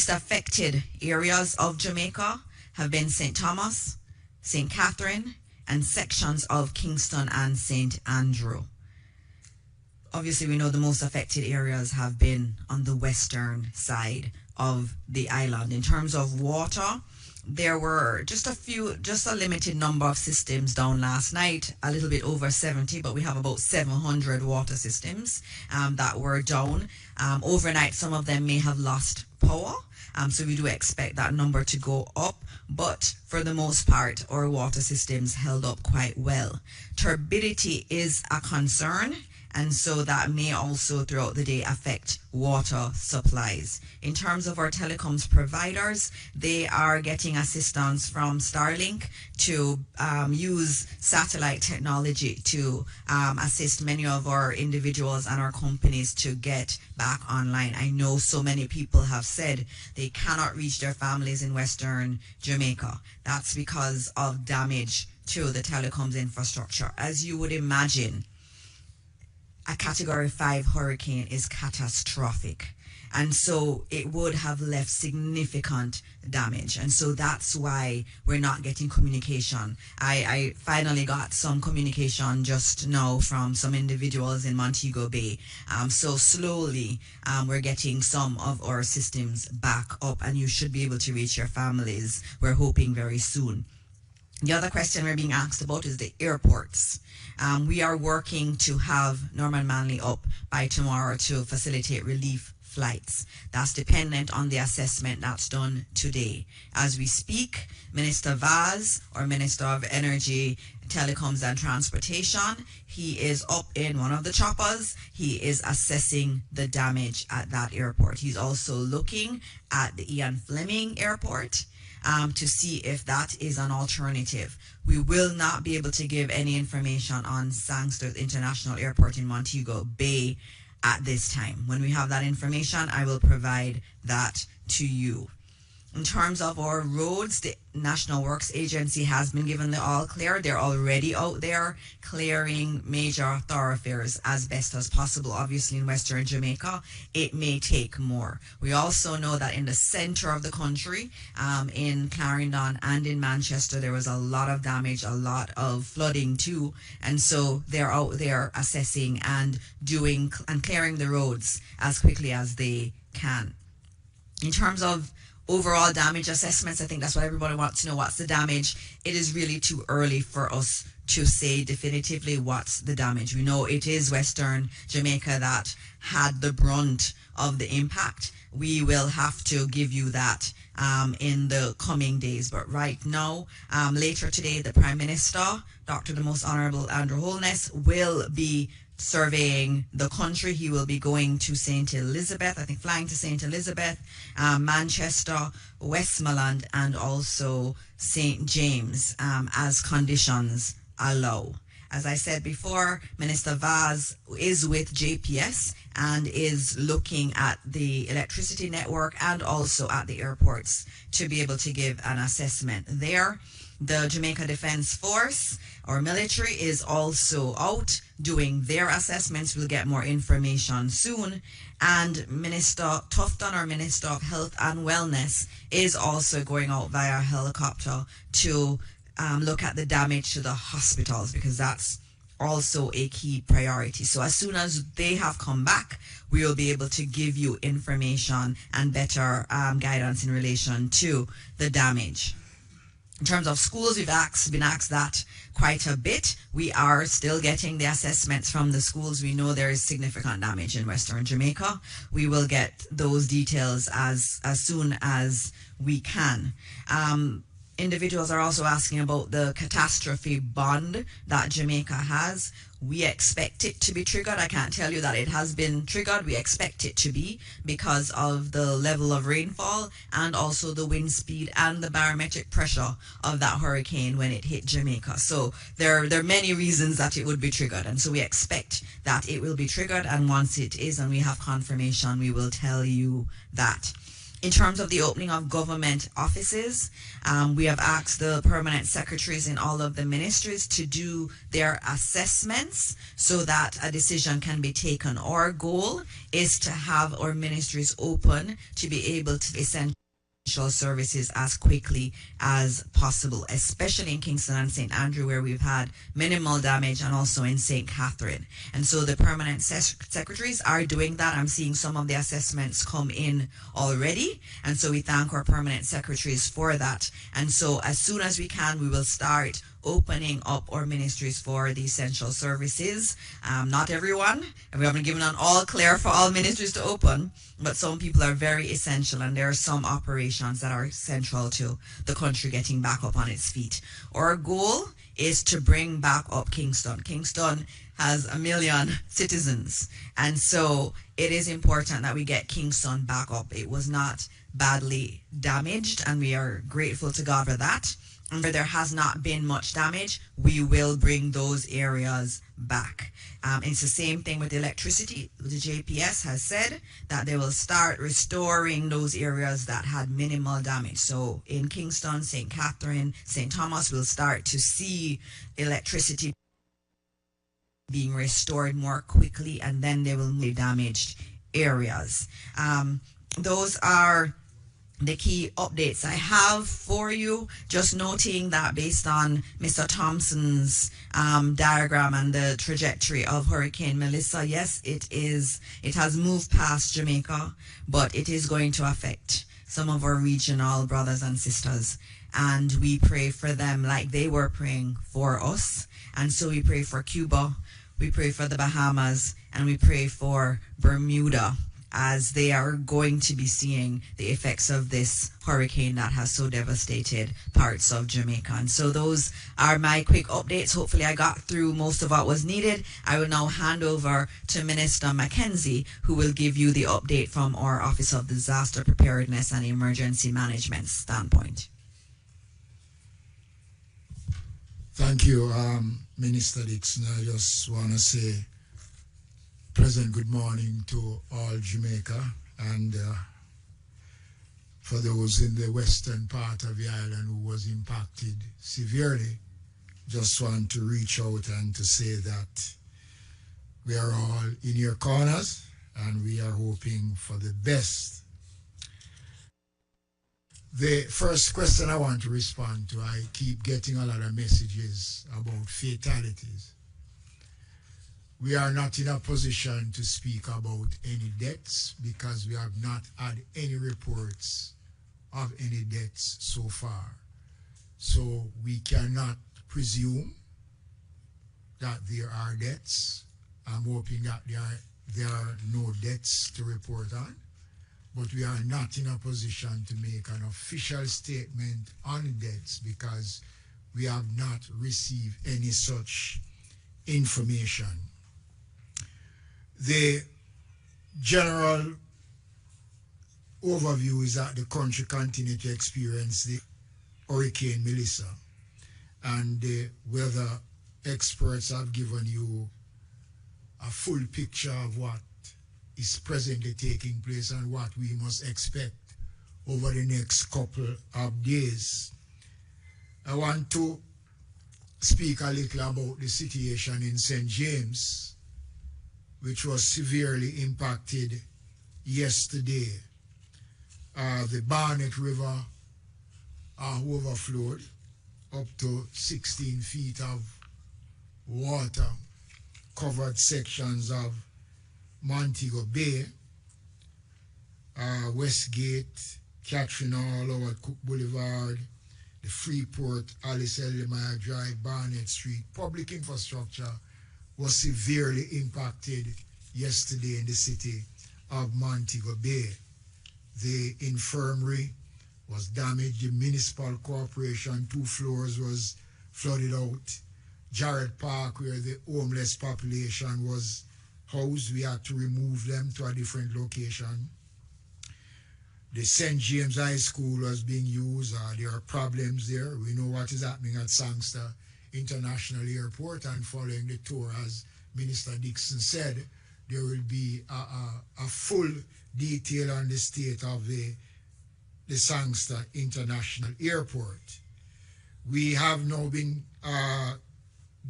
most affected areas of Jamaica have been St. Thomas, St. Catherine, and sections of Kingston and St. Andrew. Obviously, we know the most affected areas have been on the western side of the island. In terms of water, there were just a limited number of systems down last night, a little bit over 70, but we have about 700 water systems that were down. Overnight, some of them may have lost power, so we do expect that number to go up, but for the most part, our water systems held up quite well. Turbidity is a concern, and so that may also throughout the day affect water supplies. In terms of our telecoms providers, they are getting assistance from Starlink to use satellite technology to assist many of our individuals and our companies to get back online. I know so many people have said they cannot reach their families in Western Jamaica. That's because of damage to the telecoms infrastructure. As you would imagine, a Category 5 hurricane is catastrophic. And so it would have left significant damage. And so that's why we're not getting communication. I finally got some communication just now from some individuals in Montego Bay. So slowly we're getting some of our systems back up, and you should be able to reach your families, we're hoping, very soon. The other question we're being asked about is the airports. We are working to have Norman Manley up by tomorrow to facilitate relief flights. That's dependent on the assessment that's done today. As we speak, Minister Vaz, or Minister of Energy, Telecoms and Transportation, he is up in one of the choppers. He is assessing the damage at that airport. He's also looking at the Ian Fleming Airport to see if that is an alternative. We will not be able to give any information on Sangster International Airport in Montego Bay at this time. When we have that information, I will provide that to you. In terms of our roads, the National Works Agency has been given the all clear. They're already out there clearing major thoroughfares as best as possible. Obviously, in Western Jamaica, it may take more. We also know that in the center of the country, in Clarendon and in Manchester, there was a lot of damage, a lot of flooding too. And so they're out there assessing and doing and clearing the roads as quickly as they can. In terms of overall damage assessments, I think that's what everybody wants to know. What's the damage? It is really too early for us to say definitively what's the damage. We know it is Western Jamaica that had the brunt of the impact. We will have to give you that in the coming days. But right now, later today, the Prime Minister, Dr. the Most Honorable Andrew Holness, will be surveying the country. He will be going to St. Elizabeth, I think flying to St. Elizabeth, Manchester, Westmoreland, and also St. James as conditions allow. As I said before, Minister Vaz is with JPS and is looking at the electricity network and also at the airports to be able to give an assessment there. The Jamaica Defence Force, or military, is also out doing their assessments. We'll get more information soon. And Minister Tufton, or Minister of Health and Wellness, is also going out via helicopter to look at the damage to the hospitals, because that's also a key priority. So as soon as they have come back, we will be able to give you information and better guidance in relation to the damage. In terms of schools, we've been asked that quite a bit. We are still getting the assessments from the schools. We know there is significant damage in Western Jamaica. We will get those details as soon as we can. Individuals are also asking about the catastrophe bond that Jamaica has. We expect it to be triggered. I can't tell you that it has been triggered. We expect it to be, because of the level of rainfall and also the wind speed and the barometric pressure of that hurricane when it hit Jamaica. So there are many reasons that it would be triggered. And so we expect that it will be triggered. And once it is and we have confirmation, we will tell you that. In terms of the opening of government offices, we have asked the permanent secretaries in all of the ministries to do their assessments so that a decision can be taken. Our goal is to have our ministries open to be able to essentially services as quickly as possible, especially in Kingston and St. Andrew, where we've had minimal damage, and also in St. Catherine. And so the permanent secretaries are doing that. I'm seeing some of the assessments come in already, and so we thank our permanent secretaries for that. And so as soon as we can, we will start opening up our ministries for the essential services. Not everyone, and we haven't given an all clear for all ministries to open, but some people are very essential, and there are some operations that are central to the country getting back up on its feet. Our goal is to bring back up Kingston. Kingston has 1 million citizens, and so it is important that we get Kingston back up. It was not badly damaged, and we are grateful to God for that. And where there has not been much damage, we will bring those areas back. It's the same thing with electricity. The JPS has said that they will start restoring those areas that had minimal damage. So in Kingston, St. Catherine, St. Thomas, we'll start to see electricity being restored more quickly, and then they will move damaged areas. Those are the key updates I have for you. Just noting that based on Mr. Thompson's diagram and the trajectory of Hurricane Melissa, yes, it has moved past Jamaica, but it is going to affect some of our regional brothers and sisters, and we pray for them like they were praying for us. And so we pray for Cuba, we pray for the Bahamas, and we pray for Bermuda, as they are going to be seeing the effects of this hurricane that has so devastated parts of Jamaica. And so those are my quick updates. Hopefully I got through most of what was needed. I will now hand over to Minister Mackenzie, who will give you the update from our Office of Disaster Preparedness and Emergency Management standpoint. Thank you, Minister Dixon. I just want to say pleasant good morning to all Jamaica, and for those in the western part of the island who was impacted severely, just want to reach out and to say that we are all in your corners and we are hoping for the best. The first question I want to respond to, I keep getting a lot of messages about fatalities. We are not in a position to speak about any deaths because we have not had any reports of any deaths so far. So we cannot presume that there are deaths. I'm hoping that there are no deaths to report on, but we are not in a position to make an official statement on deaths because we have not received any such information. The general overview is that the country continues to experience the Hurricane Melissa, and the weather experts have given you a full picture of what is presently taking place and what we must expect over the next couple of days. I want to speak a little about the situation in St. James, which was severely impacted yesterday. The Barnett River overflowed up to 16 feet of water, covered sections of Montego Bay, Westgate, Catherine Hall, Howard Cook Boulevard, the Freeport, Alice Elmire Drive, Barnett Street. Public infrastructure was severely impacted yesterday in the city of Montego Bay. The infirmary was damaged. The municipal corporation, 2 floors was flooded out. Jarrett Park, where the homeless population was housed, we had to remove them to a different location. The St. James High School was being used. There are problems there. We know what is happening at Sangster International Airport, and following the tour, as Minister Dixon said, there will be a full detail on the state of the the Sangster International Airport. We have now been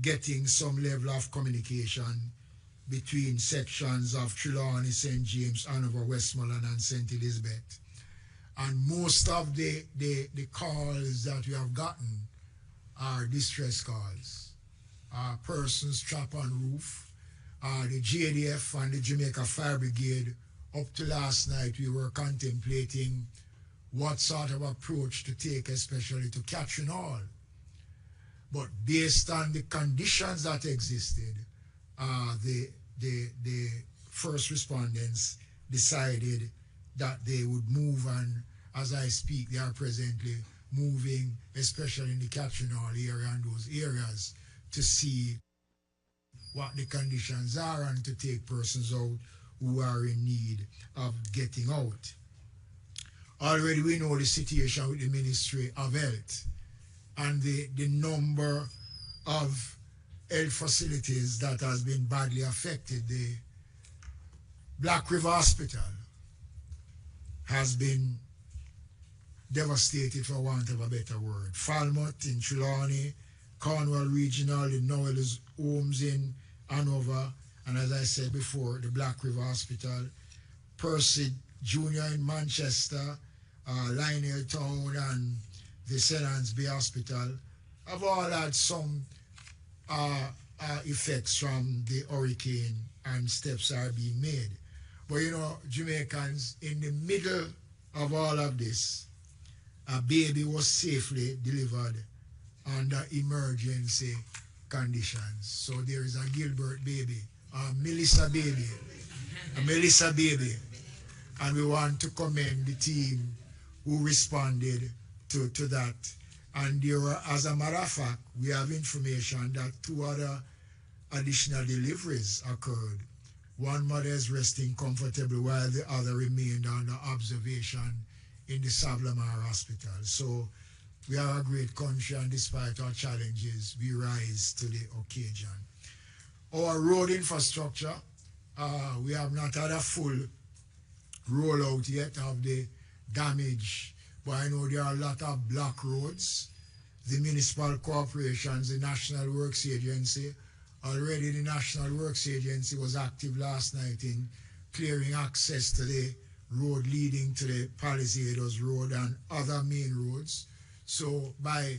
getting some level of communication between sections of Trelawney, St. James, Hanover, Westmoreland, and St. Elizabeth. And most of the calls that we have gotten are distress calls. Persons trapped on roof. The JDF and the Jamaica Fire Brigade, up to last night, we were contemplating what sort of approach to take, especially to catching all. But based on the conditions that existed, the first respondents decided that they would move, and as I speak, they are presently moving, especially in the catching all area and those areas, to see what the conditions are and to take persons out who are in need of getting out. Already we know the situation with the Ministry of Health and the number of health facilities that has been badly affected. The Black River Hospital has been devastated, for want of a better word. Falmouth in Trelawney, Cornwall Regional, the Noel's Homes in Hanover, and as I said before, the Black River Hospital, Percy Jr. in Manchester, Lionel Town, and the St. Anne's Bay Hospital have all had some effects from the hurricane, and steps are being made. But you know, Jamaicans, in the middle of all of this, a baby was safely delivered under emergency conditions. So there is a Gilbert baby, a Melissa baby, and we want to commend the team who responded to that. And there were, as a matter of fact, we have information that 2 other additional deliveries occurred. One mother is resting comfortably while the other remained under observation in the Savlamar Hospital. So we are a great country, and despite our challenges, we rise to the occasion. Our road infrastructure, we have not had a full rollout yet of the damage, but I know there are a lot of block roads. The municipal corporations, the National Works Agency, already the National Works Agency was active last night in clearing access to the road leading to the Palisados Road and other main roads. So by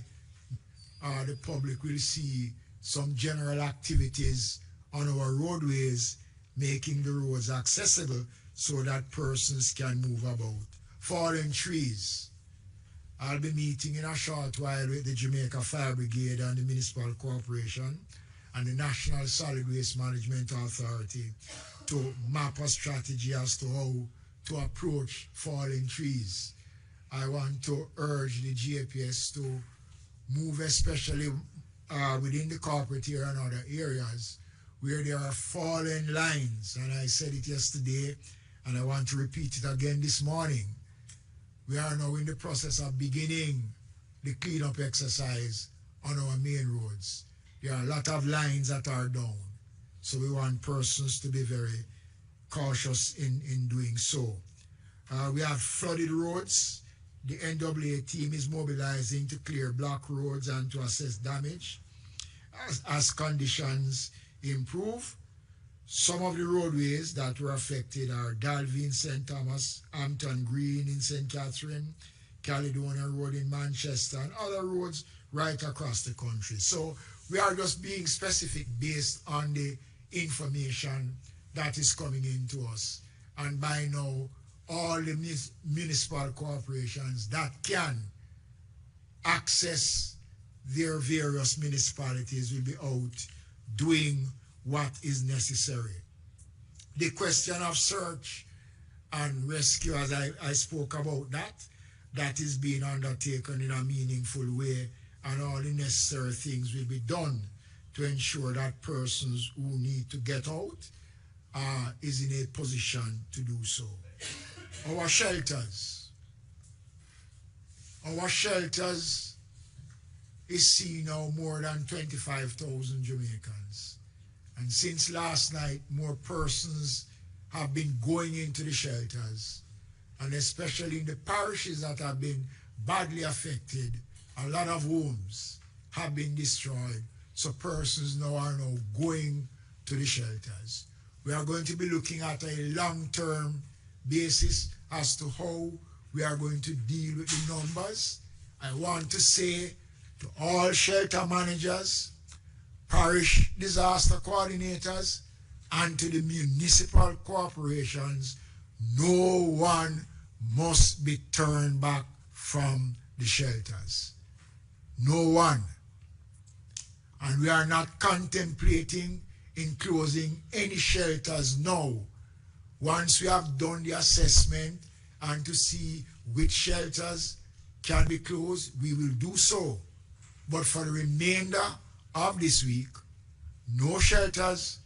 the public will see some general activities on our roadways, making the roads accessible so that persons can move about. Fallen trees. I'll be meeting in a short while with the Jamaica Fire Brigade and the Municipal Corporation and the National Solid Waste Management Authority to map a strategy as to how to approach fallen trees. I want to urge the JPS to move, especially within the corporate area and other areas where there are fallen lines. And I said it yesterday, and I want to repeat it again this morning. We are now in the process of beginning the cleanup exercise on our main roads. There are a lot of lines that are down. So we want persons to be very cautious in doing so. We have flooded roads. The NWA team is mobilizing to clear block roads and to assess damage. As conditions improve, some of the roadways that were affected are Dalvey in St. Thomas, Hampton Green in St. Catherine, Caledonia Road in Manchester, and other roads right across the country. So we are just being specific based on the information that is coming into us. And by now, all the municipal corporations that can access their various municipalities will be out doing what is necessary. The question of search and rescue, as I spoke about that is being undertaken in a meaningful way, and all the necessary things will be done to ensure that persons who need to get out is in a position to do so. Our shelters is seeing now more than 25,000 Jamaicans. And since last night, more persons have been going into the shelters. and especially in the parishes that have been badly affected, a lot of homes have been destroyed. So persons now are going to the shelters. We are going to be looking at a long-term basis as to how we are going to deal with the numbers. I want to say to all shelter managers, parish disaster coordinators, and to the municipal corporations, no one must be turned back from the shelters. No one. And we are not contemplating in closing any shelters now. Once we have done the assessment and to see which shelters can be closed, we will do so. But for the remainder of this week, no shelters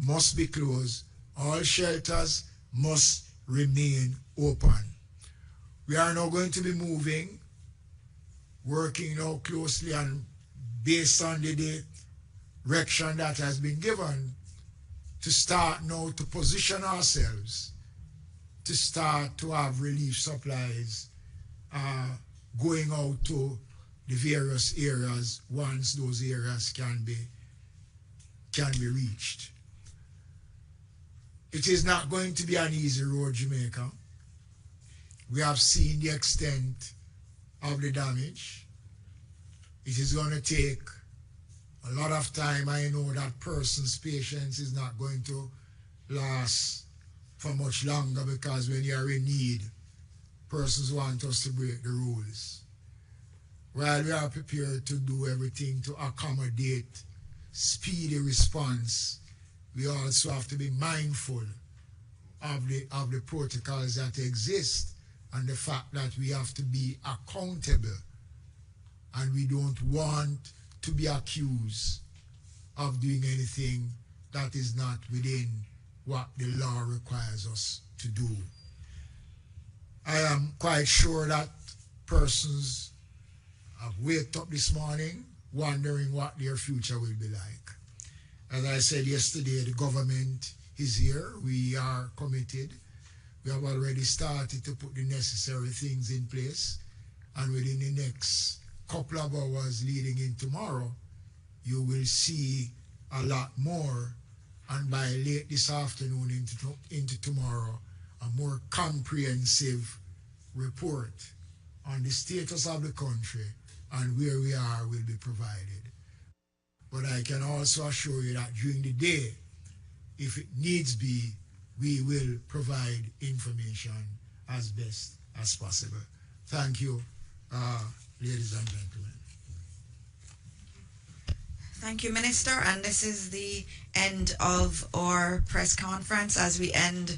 must be closed. All shelters must remain open. We are now going to be moving, working now closely and based on the direction that has been given, to start now to position ourselves, to start to have relief supplies going out to the various areas once those areas can be reached. It is not going to be an easy road, Jamaica. We have seen the extent of the damage. It is going to take a lot of time. I know that person's patience is not going to last for much longer, because when you are in need, persons want us to break the rules. While we are prepared to do everything to accommodate speedy response, we also have to be mindful of the protocols that exist and the fact that we have to be accountable, and we don't want to be accused of doing anything that is not within what the law requires us to do. I am quite sure that persons have waked up this morning wondering what their future will be like. As I said yesterday, the government is here. We are committed. We have already started to put the necessary things in place, and within the next couple of hours leading in tomorrow, you will see a lot more, and by late this afternoon into tomorrow, a more comprehensive report on the status of the country and where we are will be provided. But I can also assure you that during the day, if it needs be, we will provide information as best as possible. Thank you, ladies and gentlemen. Thank you, Minister. And this is the end of our press conference. As we end,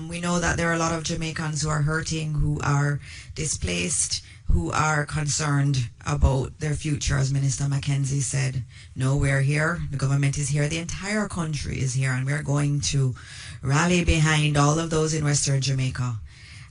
we know that there are a lot of Jamaicans who are hurting, who are displaced, who are concerned about their future. As Minister Mackenzie said, no, we're here. The government is here. The entire country is here. And we're going to rally behind all of those in Western Jamaica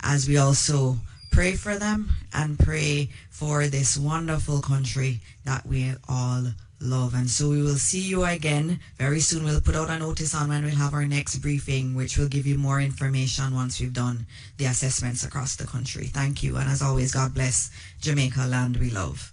as we also pray for them and pray for this wonderful country that we all love. And so we will see you again very soon. We'll put out a notice on when we'll have our next briefing, which will give you more information once we've done the assessments across the country. Thank you. And as always, God bless Jamaica, land we love.